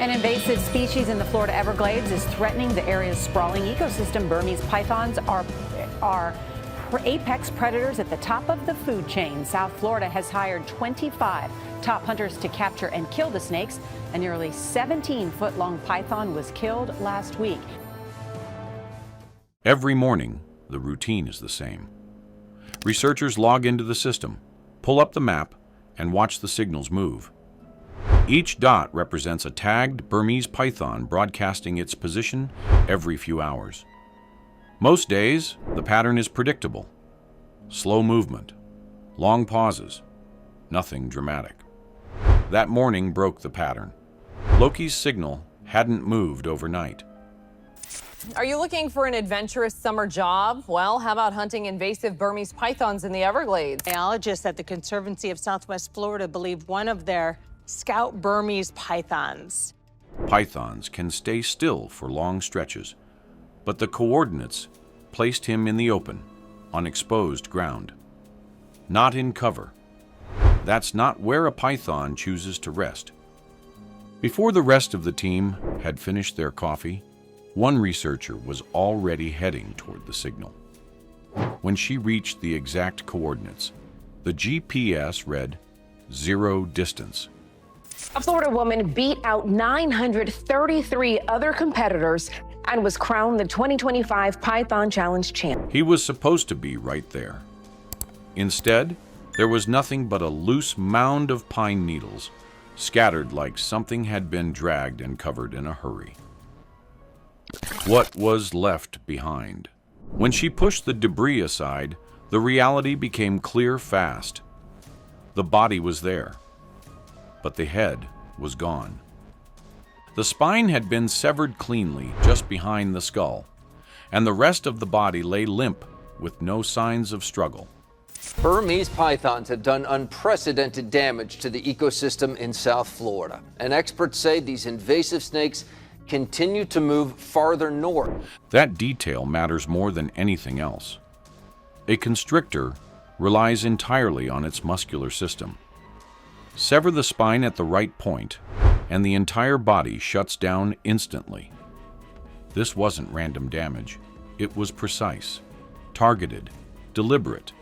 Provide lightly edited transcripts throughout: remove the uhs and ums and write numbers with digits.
An invasive species in the Florida Everglades is threatening the area's sprawling ecosystem. Burmese pythons are apex predators at the top of the food chain. South Florida has hired 25 top hunters to capture and kill the snakes. A nearly 17-foot-long python was killed last week. Every morning, the routine is the same. Researchers log into the system, pull up the map, and watch the signals move. Each dot represents a tagged Burmese python broadcasting its position every few hours. Most days, the pattern is predictable. Slow movement, long pauses, nothing dramatic. That morning broke the pattern. Loki's signal hadn't moved overnight. Are you looking for an adventurous summer job? Well, how about hunting invasive Burmese pythons in the Everglades? Biologists at the Conservancy of Southwest Florida believe one of their scout Burmese pythons. Pythons can stay still for long stretches, but the coordinates placed him in the open, on exposed ground. Not in cover. That's not where a python chooses to rest. Before the rest of the team had finished their coffee, one researcher was already heading toward the signal. When she reached the exact coordinates, the GPS read 0 distance. A Florida woman beat out 933 other competitors and was crowned the 2025 Python Challenge champ. He was supposed to be right there. Instead, there was nothing but a loose mound of pine needles, scattered like something had been dragged and covered in a hurry. What was left behind? When she pushed the debris aside, the reality became clear fast. The body was there, but the head was gone. The spine had been severed cleanly just behind the skull, and the rest of the body lay limp with no signs of struggle. Burmese pythons have done unprecedented damage to the ecosystem in South Florida, and experts say these invasive snakes continue to move farther north. That detail matters more than anything else. A constrictor relies entirely on its muscular system. Sever the spine at the right point, and the entire body shuts down instantly. This wasn't random damage. It was precise, targeted, deliberate,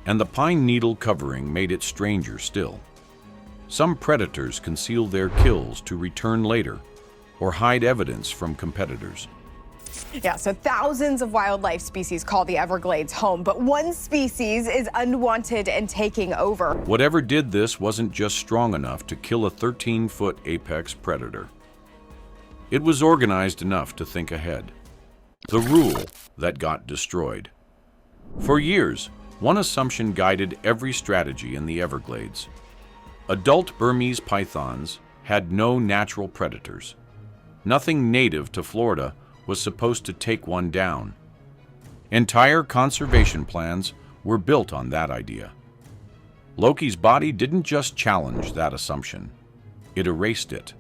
and the pine needle covering made it stranger still. Some predators conceal their kills to return later or hide evidence from competitors. Yeah, so thousands of wildlife species call the Everglades home, but one species is unwanted and taking over. Whatever did this wasn't just strong enough to kill a 13-foot apex predator. It was organized enough to think ahead. The rule that got destroyed. For years, one assumption guided every strategy in the Everglades. Adult Burmese pythons had no natural predators. Nothing native to Florida was supposed to take one down. Entire conservation plans were built on that idea. Loki's body didn't just challenge that assumption, it erased it.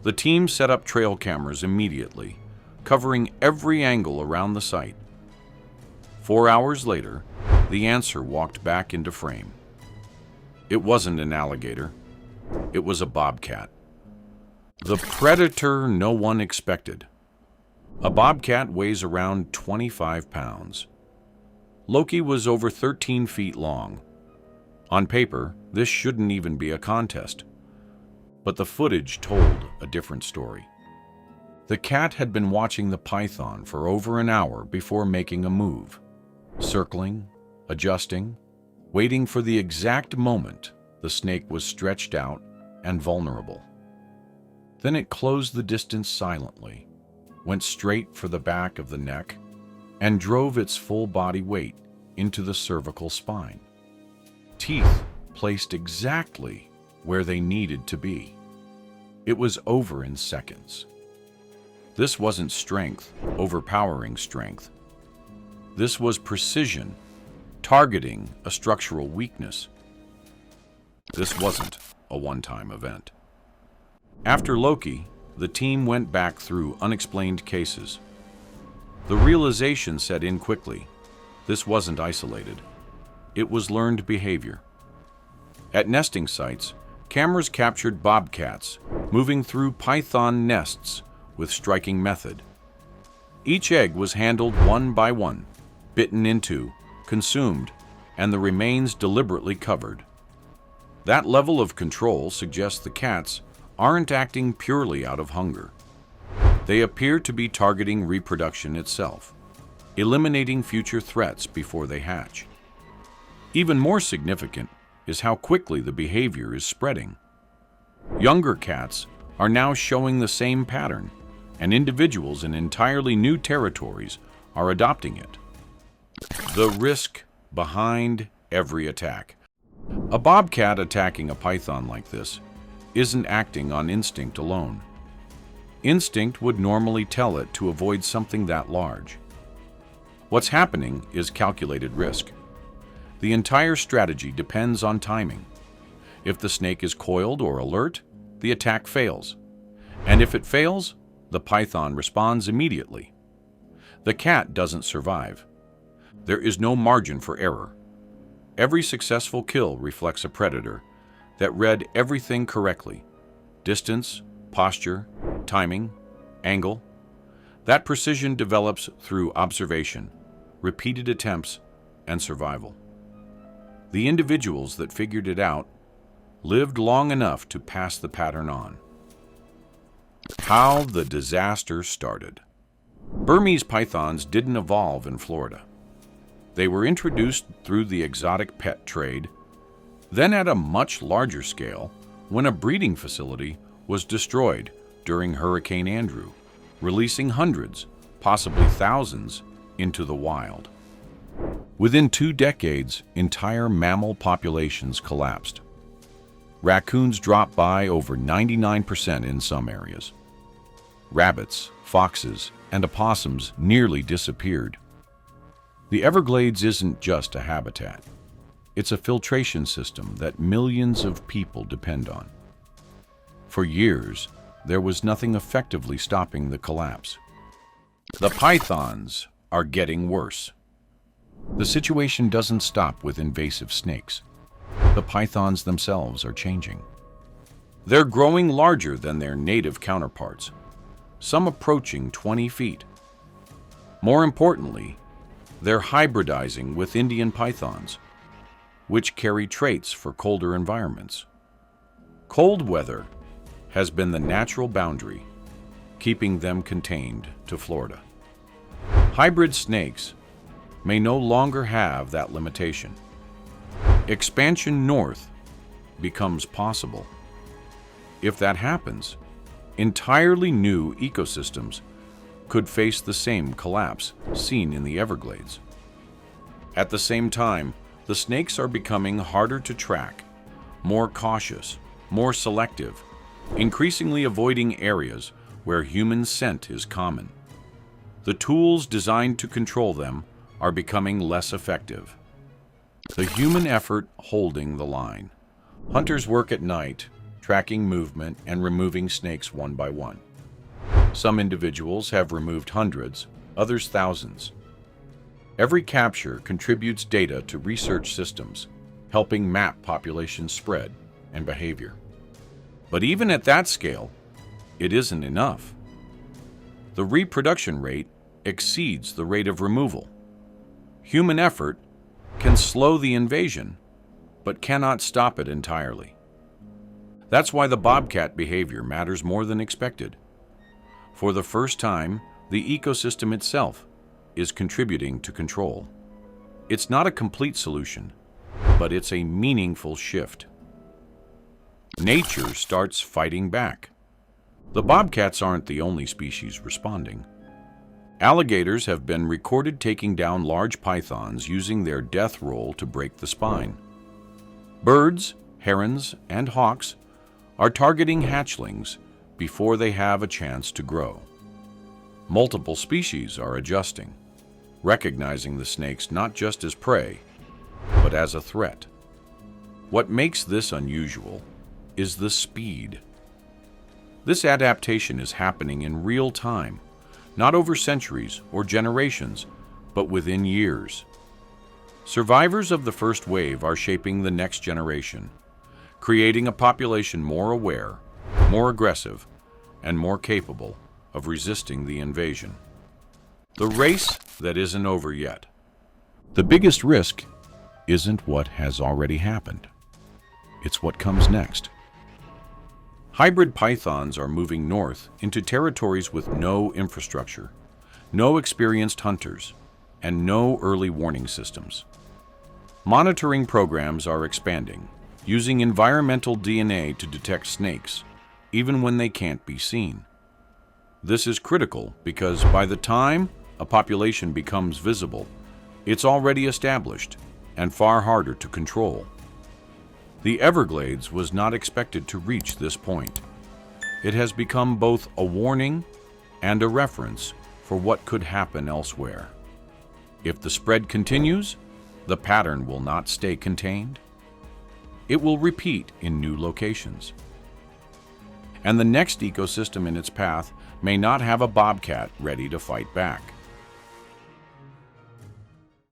The team set up trail cameras immediately, covering every angle around the site. 4 hours later, the answer walked back into frame. It wasn't an alligator, it was a bobcat. The predator no one expected. A bobcat weighs around 25 pounds. Loki was over 13 feet long. On paper, this shouldn't even be a contest. But the footage told a different story. The cat had been watching the python for over an hour before making a move, circling, adjusting, waiting for the exact moment the snake was stretched out and vulnerable. Then it closed the distance silently, went straight for the back of the neck, and drove its full body weight into the cervical spine. Teeth placed exactly where they needed to be. It was over in seconds. This wasn't strength, overpowering strength. This was precision, targeting a structural weakness. This wasn't a one-time event. After Loki, the team went back through unexplained cases. The realization set in quickly. This wasn't isolated. It was learned behavior. At nesting sites, cameras captured bobcats moving through python nests with striking method. Each egg was handled one by one, bitten into, consumed, and the remains deliberately covered. That level of control suggests the cats aren't acting purely out of hunger. They appear to be targeting reproduction itself, eliminating future threats before they hatch. Even more significant is how quickly the behavior is spreading. Younger cats are now showing the same pattern, and individuals in entirely new territories are adopting it. The risk behind every attack. A bobcat attacking a python like this isn't acting on instinct alone. Instinct would normally tell it to avoid something that large. What's happening is calculated risk. The entire strategy depends on timing. If the snake is coiled or alert, the attack fails. And if it fails, the python responds immediately. The cat doesn't survive. There is no margin for error. Every successful kill reflects a predator that read everything correctly: distance, posture, timing, angle. That precision develops through observation, repeated attempts, and survival. The individuals that figured it out lived long enough to pass the pattern on. How the disaster started. Burmese pythons didn't evolve in Florida. They were introduced through the exotic pet trade, then at a much larger scale when a breeding facility was destroyed during Hurricane Andrew, releasing hundreds, possibly thousands, into the wild. Within 2 decades, entire mammal populations collapsed. Raccoons dropped by over 99% in some areas. Rabbits, foxes, and opossums nearly disappeared. The Everglades isn't just a habitat. It's a filtration system that millions of people depend on. For years, there was nothing effectively stopping the collapse. The pythons are getting worse. The situation doesn't stop with invasive snakes. The pythons themselves are changing. They're growing larger than their native counterparts, some approaching 20 feet. More importantly, they're hybridizing with Indian pythons, which carry traits for colder environments. Cold weather has been the natural boundary, keeping them contained to Florida. Hybrid snakes may no longer have that limitation. Expansion north becomes possible. If that happens, entirely new ecosystems could face the same collapse seen in the Everglades. At the same time, the snakes are becoming harder to track, more cautious, more selective, increasingly avoiding areas where human scent is common. The tools designed to control them are becoming less effective. The human effort holding the line. Hunters work at night, tracking movement and removing snakes one by one. Some individuals have removed hundreds, others thousands. Every capture contributes data to research systems, helping map population spread and behavior. But even at that scale, it isn't enough. The reproduction rate exceeds the rate of removal. Human effort can slow the invasion, but cannot stop it entirely. That's why the bobcat behavior matters more than expected. For the first time, the ecosystem itself is contributing to control. It's not a complete solution, but it's a meaningful shift. Nature starts fighting back. The bobcats aren't the only species responding. Alligators have been recorded taking down large pythons using their death roll to break the spine. Birds, herons, and hawks are targeting hatchlings before they have a chance to grow. Multiple species are adjusting, recognizing the snakes not just as prey, but as a threat. What makes this unusual is the speed. This adaptation is happening in real time, not over centuries or generations, but within years. Survivors of the first wave are shaping the next generation, creating a population more aware, more aggressive, and more capable of resisting the invasion. The race that isn't over yet. The biggest risk isn't what has already happened. It's what comes next. Hybrid pythons are moving north into territories with no infrastructure, no experienced hunters, and no early warning systems. Monitoring programs are expanding, using environmental DNA to detect snakes, even when they can't be seen. This is critical because by the time a population becomes visible, it's already established and far harder to control. The Everglades was not expected to reach this point. It has become both a warning and a reference for what could happen elsewhere. If the spread continues, the pattern will not stay contained. It will repeat in new locations. And the next ecosystem in its path may not have a bobcat ready to fight back.